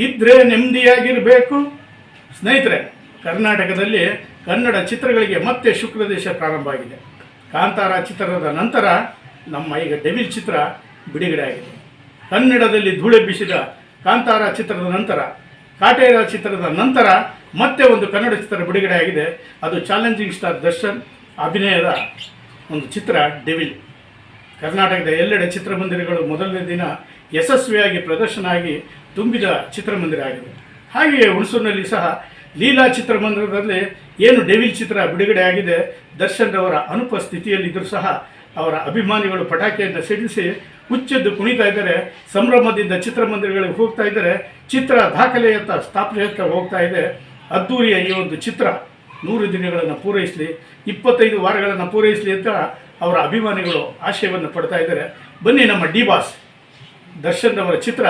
ಇದ್ರೆ ನೆಮ್ಮದಿಯಾಗಿರಬೇಕು. ಸ್ನೇಹಿತರೆ, ಕರ್ನಾಟಕದಲ್ಲಿ ಕನ್ನಡ ಚಿತ್ರಗಳಿಗೆ ಮತ್ತೆ ಶುಕ್ರದೇಶ ಪ್ರಾರಂಭ ಆಗಿದೆ. ಕಾಂತಾರ ಚಿತ್ರದ ನಂತರ ನಮ್ಮ ಈಗ ಡೆವಿಲ್ ಚಿತ್ರ ಬಿಡುಗಡೆ ಆಗಿದೆ. ಕನ್ನಡದಲ್ಲಿ ಧೂಳೆಬ್ಬಿಸಿದ ಕಾಂತಾರ ಚಿತ್ರದ ನಂತರ, ಕಾಟೇರ ಚಿತ್ರದ ನಂತರ ಮತ್ತೆ ಒಂದು ಕನ್ನಡ ಚಿತ್ರ ಬಿಡುಗಡೆ ಆಗಿದೆ. ಅದು ಚಾಲೆಂಜಿಂಗ್ ಸ್ಟಾರ್ ದರ್ಶನ್ ಅಭಿನಯದ ಒಂದು ಚಿತ್ರ ಡೆವಿಲ್. ಕರ್ನಾಟಕದ ಎಲ್ಲೆಡೆ ಚಿತ್ರಮಂದಿರಗಳು ಮೊದಲನೇ ದಿನ ಯಶಸ್ವಿಯಾಗಿ ಪ್ರದರ್ಶನ ಆಗಿ ತುಂಬಿದ ಚಿತ್ರಮಂದಿರ ಆಗಿದೆ. ಹಾಗೆಯೇ ಹುಣಸೂರಿನಲ್ಲಿ ಸಹ ಲೀಲಾ ಚಿತ್ರಮಂದಿರದಲ್ಲಿ ಏನು ಡೆವಿಲ್ ಚಿತ್ರ ಬಿಡುಗಡೆ ಆಗಿದೆ, ದರ್ಶನ್ ರವರ ಅನುಪಸ್ಥಿತಿಯಲ್ಲಿದ್ದರೂ ಸಹ ಅವರ ಅಭಿಮಾನಿಗಳು ಪಟಾಕಿಯನ್ನು ಸಿಡಿಸಿ ಹುಚ್ಚೆದ್ದು ಕುಣಿತಾ ಇದ್ದಾರೆ. ಸಂಭ್ರಮದಿಂದ ಚಿತ್ರಮಂದಿರಗಳಿಗೆ ಹೋಗ್ತಾ ಇದ್ದಾರೆ. ಚಿತ್ರ ದಾಖಲೆಯತ್ತ ಸ್ಥಾಪನೆಯತ್ತ ಹೋಗ್ತಾ ಇದೆ. ಅದ್ದೂರಿಯ ಈ ಒಂದು ಚಿತ್ರ 100 ದಿನಗಳನ್ನು ಪೂರೈಸಲಿ, 25 ವಾರಗಳನ್ನು ಪೂರೈಸಲಿ ಅಂತ ಅವರ ಅಭಿಮಾನಿಗಳು ಆಶಯವನ್ನು ಪಡ್ತಾ ಇದ್ದಾರೆ. ಬನ್ನಿ, ನಮ್ಮ ಡಿ ಬಾಸ್ ದರ್ಶನ್ ಅವರ ಚಿತ್ರ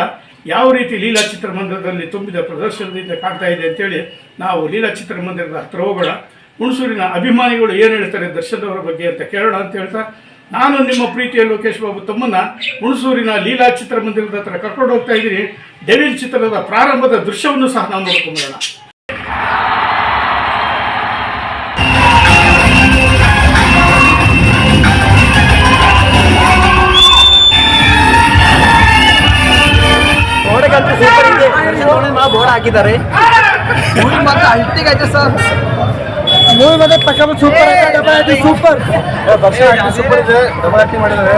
ಯಾವ ರೀತಿ ಲೀಲಾ ಚಿತ್ರಮಂದಿರದಲ್ಲಿ ತುಂಬಿದ ಪ್ರದರ್ಶನದಿಂದ ಕಾಣ್ತಾ ಇದೆ ಅಂತೇಳಿ ನಾವು ಲೀಲಾ ಚಿತ್ರಮಂದಿರದ ಹತ್ರ ಹೋಗೋಣ. ಹುಣಸೂರಿನ ಅಭಿಮಾನಿಗಳು ಏನು ಹೇಳ್ತಾರೆ ದರ್ಶನ್ ಅವರ ಬಗ್ಗೆ ಅಂತ ಕೇಳೋಣ ಅಂತ ಹೇಳ್ತಾ, ನಾನು ನಿಮ್ಮ ಪ್ರೀತಿಯ ಲೋಕೇಶ್ ಬಾಬು ತಮ್ಮನ್ನ ಹುಣಸೂರಿನ ಲೀಲಾ ಚಿತ್ರಮಂದಿರದ ಹತ್ರ ಕರ್ಕೊಂಡು ಹೋಗ್ತಾ ಇದ್ದೀನಿ. ಡೆವಿಲ್ ಚಿತ್ರದ ಪ್ರಾರಂಭದ ದೃಶ್ಯವನ್ನು ಸಹ ನಾವು ನೋಡ್ಕೊಂಡ್ಬರೋಣ. ಬೋರ್ಡ್ ಹಾಕಿದ್ದಾರೆ. ಮೂವಿ ಮಾತ್ರ ಅಲ್ಟಿಗೆ ಐತೆ ಸರ್. ಮೂವಿ ಮಾತ್ರ ಪಕ್ಕ ಸೂಪರ್ ಐತೆ. ಸೂಪರ್ ಸೂಪರ್ ಇದೆ. ಡಬಲ್ ಆಕ್ಟಿಂಗ್ ಮಾಡಿದ್ದಾರೆ.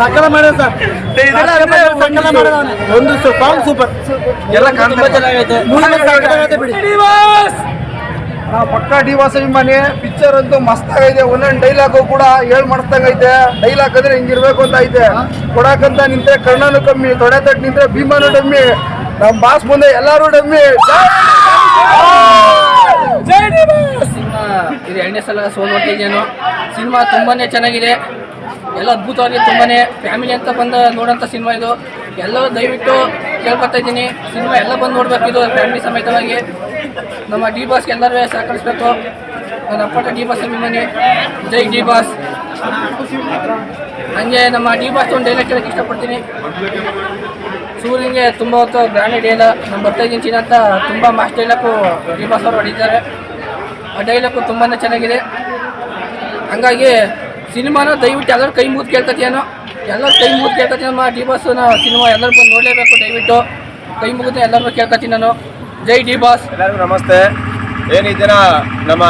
ಸಕಲ ಮಾಡಿದ ಸರ್. ಸಕಲ ಮಾಡಿದ ಒಂದು ಸಾಂಗ್ ಸೂಪರ್. ಎಲ್ಲ ತುಂಬಾ ಚೆನ್ನಾಗೈತೆ. ನಾವು ಪಕ್ಕ ಡಿವಾಸ ಅಭಿಮಾನಿ. ಪಿಕ್ಚರ್ ಅಂತೂ ಮಸ್ತ್ ಆಗೈತೆ. ಒಂದೊಂದು ಡೈಲಾಗು ಕೂಡ ಮಾಡಿಸ್ದಂಗೈತೆ. ಡೈಲಾಗ್ ಅಂದ್ರೆ ಹಿಂಗಿರ್ಬೇಕು ಅಂತ ಐತೆ. ಕೊಡಕಂತ ನಿಂತ್ರೆ ಕರ್ಣನು ಕಮ್ಮಿ, ತೊಡೆ ತಟ್ಟು ನಿಂತ್ರೆ ಭೀಮನು ಡಮ್ಮಿ, ನಮ್ಮ ಬಾಸ್ ಮುಂದೆ ಎಲ್ಲರೂ ಡಮ್ಮಿ. ಸಿನಿಮಾ ಇದು 2ನೇ ಸಲ ಸೋಲ್ ನೋಡ್ತಿದ್ದೇನು. ಸಿನಿಮಾ ತುಂಬಾನೇ ಚೆನ್ನಾಗಿದೆ. ಎಲ್ಲ ಅದ್ಭುತವಾಗಿ ತುಂಬಾನೇ ಫ್ಯಾಮಿಲಿ ಅಂತ ಬಂದು ನೋಡೋಂಥ ಸಿನಿಮಾ ಇದು. ಎಲ್ಲರೂ ದಯವಿಟ್ಟು ಕೇಳ್ಕೊತಾ ಇದ್ದೀನಿ, ಸಿನಿಮಾ ಎಲ್ಲ ಬಂದು ನೋಡಬೇಕಿದು ಫ್ಯಾಮಿಲಿ ಸಮೇತವಾಗಿ. ನಮ್ಮ ಡಿ ಬಾಸ್ಗೆ ಎಲ್ಲರೂ ಸಹಕರಿಸ್ಬೇಕು. ನನ್ನ ಅಪ್ಪಟ ಡಿ ಬಾಸ್ ಅಭಿಮಾನಿ. ಜೈ ಡಿ ಬಾಸ್. ಹಂಗೆ ನಮ್ಮ ಡಿ ಬಾಸ್ ಒಂದು ಡೈಲಾಗ್ ಕೇಳಕ್ಕೆ ಇಷ್ಟಪಡ್ತೀನಿ. ಸೂರ್ಯನಿಗೆ ತುಂಬ ಹೊತ್ತು ಬ್ರ್ಯಾಂಡೆಡ್ ಇಲ್ಲ, ನಮ್ಮ ಬರ್ತಾಯಿದ್ದೀನಿ ಚಿನ್ನ ಅಂತ ತುಂಬ ಮಾಸ್ ಡೈಲಾಗು ಡಿ ಬಾಸ್ ಅವರು ಹೊಡಿದ್ದಾರೆ. ಆ ಡೈಲಾಗು ತುಂಬಾ ಚೆನ್ನಾಗಿದೆ. ಹಂಗಾಗಿ ಸಿನಿಮಾನ ದಯವಿಟ್ಟು ಎಲ್ಲರೂ ಕೈ ಮುಗಿದು ಕೇಳ್ತೇನೋ, ಎಲ್ಲರೂ ಕೈ ಮುಗಿದು ಕೇಳ್ತೀನಿ. ನಮ್ಮ ಡಿ ಬಾಸ್ನ ಸಿನಿಮಾ ಎಲ್ಲರೂ ಬಂದು ನೋಡಲೇಬೇಕು. ದಯವಿಟ್ಟು ಕೈ ಮುಗಿದು ಎಲ್ಲರೂ ಕೇಳ್ತೀನಿ ನಾನು. ಜೈ ಡಿ ಬಾಸ್. ಎಲ್ಲರಿಗೂ ನಮಸ್ತೆ. ಈ ದಿನ ನಮ್ಮ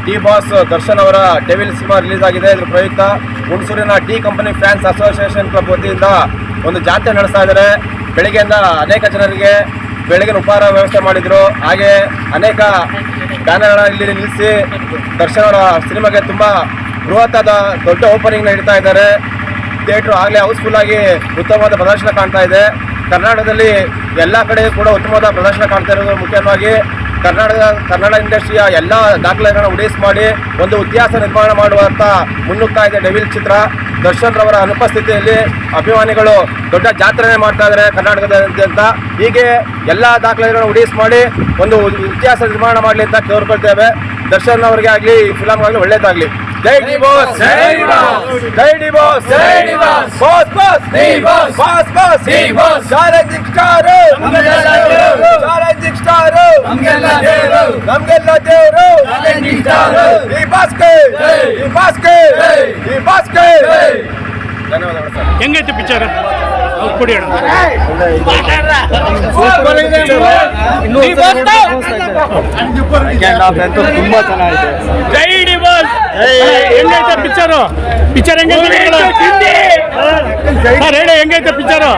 ಡಿ ಬಾಸ್ ದರ್ಶನ್ ಅವರ ಡೆವಿಲ್ ಸಿನಿಮಾ ರಿಲೀಸ್ ಆಗಿದೆ. ಇದ್ರ ಪ್ರಯುಕ್ತ ಹುಣಸೂರಿನ D company fans association club ವತಿಯಿಂದ ಒಂದು ಜಾತ್ರೆ ನಡೆಸ್ತಾ ಇದ್ದಾರೆ. ಬೆಳಗ್ಗೆಯಿಂದ ಅನೇಕ ಜನರಿಗೆ ಬೆಳಗಿನ ಉಪಹಾರ ವ್ಯವಸ್ಥೆ ಮಾಡಿದರು. ಹಾಗೆ ಅನೇಕ ಬ್ಯಾನರ್ಗಳನ್ನು ಇಲ್ಲಿ ನಿಲ್ಲಿಸಿ ದರ್ಶನ್ ಅವರ ಸಿನಿಮಾಗೆ ತುಂಬ ಬೃಹತ್ತಾದ ದೊಡ್ಡ ಓಪನಿಂಗ್ನ ಇಡ್ತಾ ಇದ್ದಾರೆ. ಥಿಯೇಟ್ರು ಆಗಲೇ ಹೌಸ್ಫುಲ್ ಆಗಿ ಉತ್ತಮವಾದ ಪ್ರದರ್ಶನ ಕಾಣ್ತಾ ಇದೆ. ಕರ್ನಾಟಕದಲ್ಲಿ ಎಲ್ಲ ಕಡೆ ಕೂಡ ಉತ್ತಮವಾದ ಪ್ರದರ್ಶನ ಕಾಣ್ತಾ ಇರೋದು ಮುಖ್ಯವಾಗಿ ಕನ್ನಡ ಇಂಡಸ್ಟ್ರಿಯ ಎಲ್ಲ ದಾಖಲೆಗಳನ್ನು ಉಡೇಸ್ ಮಾಡಿ ಒಂದು ಇತಿಹಾಸ ನಿರ್ಮಾಣ ಮಾಡುವಂಥ ಮುನ್ನುಗ್ತಾ ಇದೆ ಡೆವಿಲ್ ಚಿತ್ರ. ದರ್ಶನ್ ರವರ ಅನುಪಸ್ಥಿತಿಯಲ್ಲಿ ಅಭಿಮಾನಿಗಳು ದೊಡ್ಡ ಜಾತ್ರೆ ಮಾಡ್ತಾ ಇದ್ದಾರೆ ಕರ್ನಾಟಕದಾದ್ಯಂತ. ಹೀಗೆ ಎಲ್ಲ ದಾಖಲೆಗಳನ್ನು ಉಡೇಸ್ ಮಾಡಿ ಒಂದು ಇತಿಹಾಸ ನಿರ್ಮಾಣ ಮಾಡಲಿ ಅಂತ ಕೋರ್ಕೊಳ್ತೇವೆ. ದರ್ಶನ್ ಅವರಿಗೆ ಆಗಲಿ, ಈ ಫಿಲಮ್ಗಾಗಲಿ ಒಳ್ಳೇದಾಗಲಿ. ಜೈ ಡಿ ಬಾಸ್, ಜೈ ಡಿ ಬಾಸ್, ಜೈ ಡಿ ಬಾಸ್, ಜೈ D boss, boss boss, D boss, boss boss, D boss, challenging star, challenging star, ನಮಗೆಲ್ಲ ದೇವರು, ಚಾಲೆಂಜಿಂಗ್ ಸ್ಟಾರ್, ಡಿ ಬಾಸ್ಗೆ, ಡಿ ಬಾಸ್ಗೆ, ಡಿ ಬಾಸ್ಗೆ. ಧನ್ಯವಾದಗಳು ಸರ್. ಹೆಂಗೈತೆ ಪಿಕ್ಚರ್? ಕೊಡಿ ಅಣ್ಣ. ತುಂಬಾ ಚೆನ್ನಾಗಿದೆ. ಜೈ ಡಿ ಬಾಸ್. ಹೆಂಗೈತೆ ಪಿಕ್ಚರು? ಪಿಕ್ಚರ್ ಹೆಂಗೈತೆ ಸರ್? ಹೇಳಿ, ಹೆಂಗೈತೆ ಪಿಕ್ಚರು?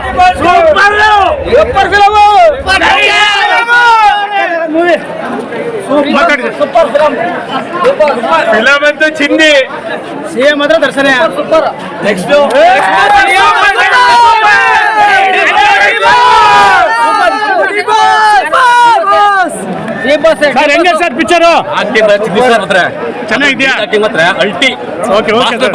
ಫಿಲಮ್ ಅಂತೂ ಚಿಂದಿ. ಸಿಎಂ ಮಾತ್ರ ದರ್ಶನ. ನೆಕ್ಸ್ಟ್ ಸರ್ ಹೆಂಗೆ ಸರ್ ಪಿಕ್ಚರು? ಚೆನ್ನಾಗಿದೆಯಾ? ಅಲ್ಟಿ. Okay okay sir.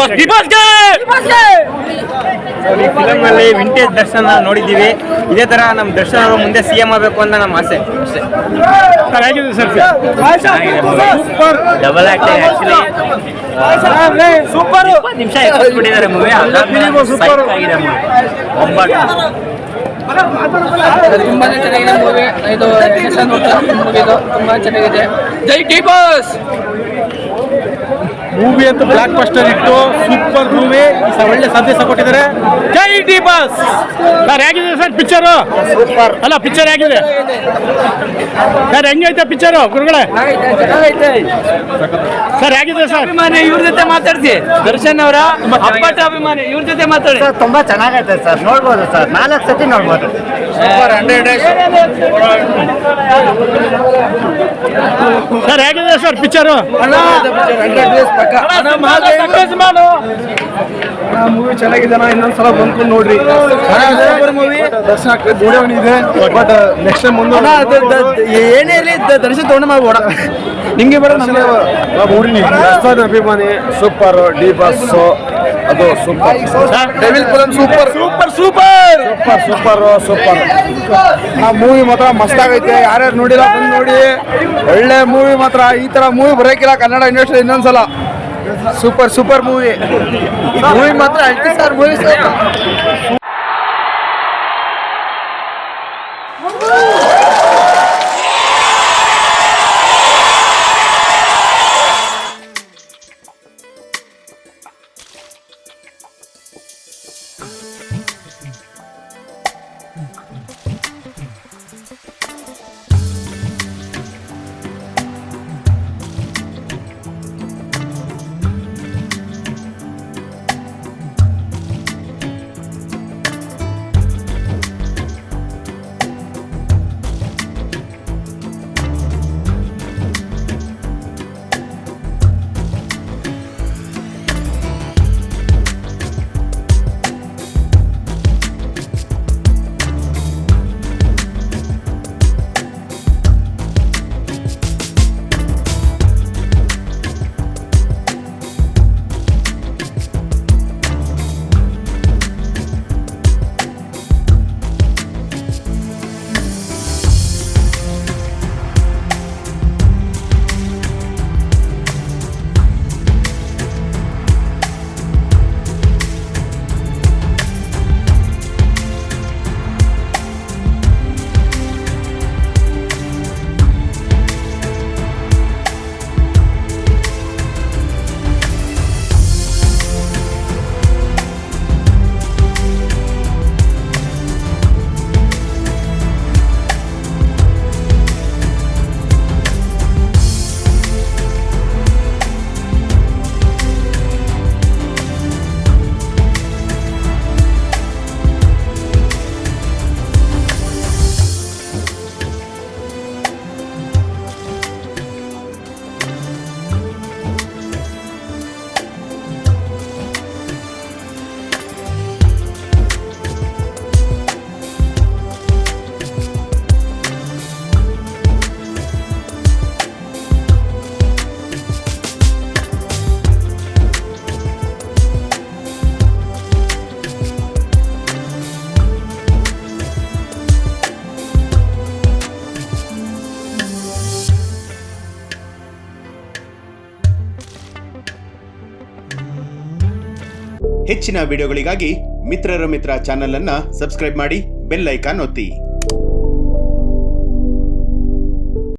ಈ ಫಿಲಮ್ ಅಲ್ಲಿ ವಿಂಟೇಜ್ ದರ್ಶನ ನೋಡಿದ್ದೀವಿ. ಇದೇ ತರ ನಮ್ಮ ದರ್ಶನ ಅವರು ಮುಂದೆ ಸಿಎಂ ಆಗಬೇಕು ಅಂತ ನಮ್ಮ ಆಸೆ ಅಷ್ಟೇ. ಸರ್ ಹೇಗಿದೆ sir? Double acting actually super. 20 ನಿಮಿಷ ಎಕ್ಸ್ಬಿಟ್ಟಿದ್ದಾರೆ ಮೂವಿ. ಸೂಪರ್ ಆಗಿದೆ ಮೂವಿ. ತುಂಬಾ ಚೆನ್ನಾಗಿದೆ ಮೂವಿ. ಇದು ಮೂವಿದು ತುಂಬಾ ಚೆನ್ನಾಗಿದೆ. ಜೈ ಟಿ ಬಾಸ್. ಮೂವಿ ಅಂತೂ ಬ್ಲಾಕ್ ಬಸ್ಟರ್ ಇತ್ತು, ಸೂಪರ್ ಮೂವಿ, ಒಳ್ಳೆ ಸಂದೇಶ ಕೊಟ್ಟಿದ್ದಾರೆ. ಜೈ ಡಿ ಬಾಸ್. ಸರ್ ಹೇಗಿದೆ ಸರ್ ಪಿಕ್ಚರು? ಸೂಪರ್. ಅಲ್ಲ ಪಿಕ್ಚರ್ ಹೇಗಿದೆ ಸರ್? ಹೆಂಗೈತೆ ಪಿಕ್ಚರು ಗುರುಗಳೇ? ಸರ್ ಹೇಗಿದೆ ಸರ್? ಅಭಿಮಾನಿ ಇವ್ರ ಜೊತೆ ಮಾತಾಡ್ಸಿ, ದರ್ಶನ್ ಅವರ ಅಪ್ಪಟ ಅಭಿಮಾನಿ ಇವ್ರ ಜೊತೆ ಮಾತಾಡಿ. ತುಂಬಾ ಚೆನ್ನಾಗೈತೆ ಸರ್, ನೋಡ್ಬೋದು ಸರ್, 4 ಸತಿ ನೋಡ್ಬೋದು. Super 100 days. ಸರ್ ಹೇಗಿದೆ ಸರ್ ಪಿಕ್ಚರು? ಮೂವಿ ಚೆನ್ನಾಗಿದೆ, ಇನ್ನೊಂದ್ಸಲ ಬಂದ್ಕೊಂಡು ನೋಡ್ರಿ. ದರ್ಶನ ಇದೆ, ಬಟ್ ನೆಕ್ಸ್ಟ್ ಟೈಮ್ ಮುಂದೆ ಏನೇ ಇರಲಿ ದರ್ಶನ ತಗೊಂಡು ಮಾಡ್ಬೋಡ ನಿಂಗೆ ಬೇಡ ಅಭಿಮಾನಿ. ಸೂಪರ್ ಡಿ ಬಾಸ್ ಅದು super. Devil film super super super super super. ಆ ಮೂವಿ ಮಾತ್ರ ಮಸ್ತ್ ಆಗೈತೆ, ಯಾರ್ಯಾರು ನೋಡಿಲ್ಲ ಬಂದು ನೋಡಿ. ಒಳ್ಳೆ ಮೂವಿ ಮಾತ್ರ, ಈ ತರ ಮೂವಿ ಬರೋಕಿಲ್ಲ ಕನ್ನಡ ಇಂಡಸ್ಟ್ರಿ ಇನ್ನೊಂದ್ಸಲ. ಸೂಪರ್ ಸೂಪರ್ ಮೂವಿ ಮಾತ್ರ ಅಲ್ಟಿ ಸರ್ ಮೂವಿ. ಹೆಚ್ಚಿನ ವಿಡಿಯೋಗಳಿಗಾಗಿ ಮಿತ್ರರ ಮಿತ್ರ ಚಾನೆಲ್ ಅನ್ನು ಸಬ್ಸ್ಕ್ರೈಬ್ ಮಾಡಿ, ಬೆಲ್ ಐಕಾನ್ ಒತ್ತಿ.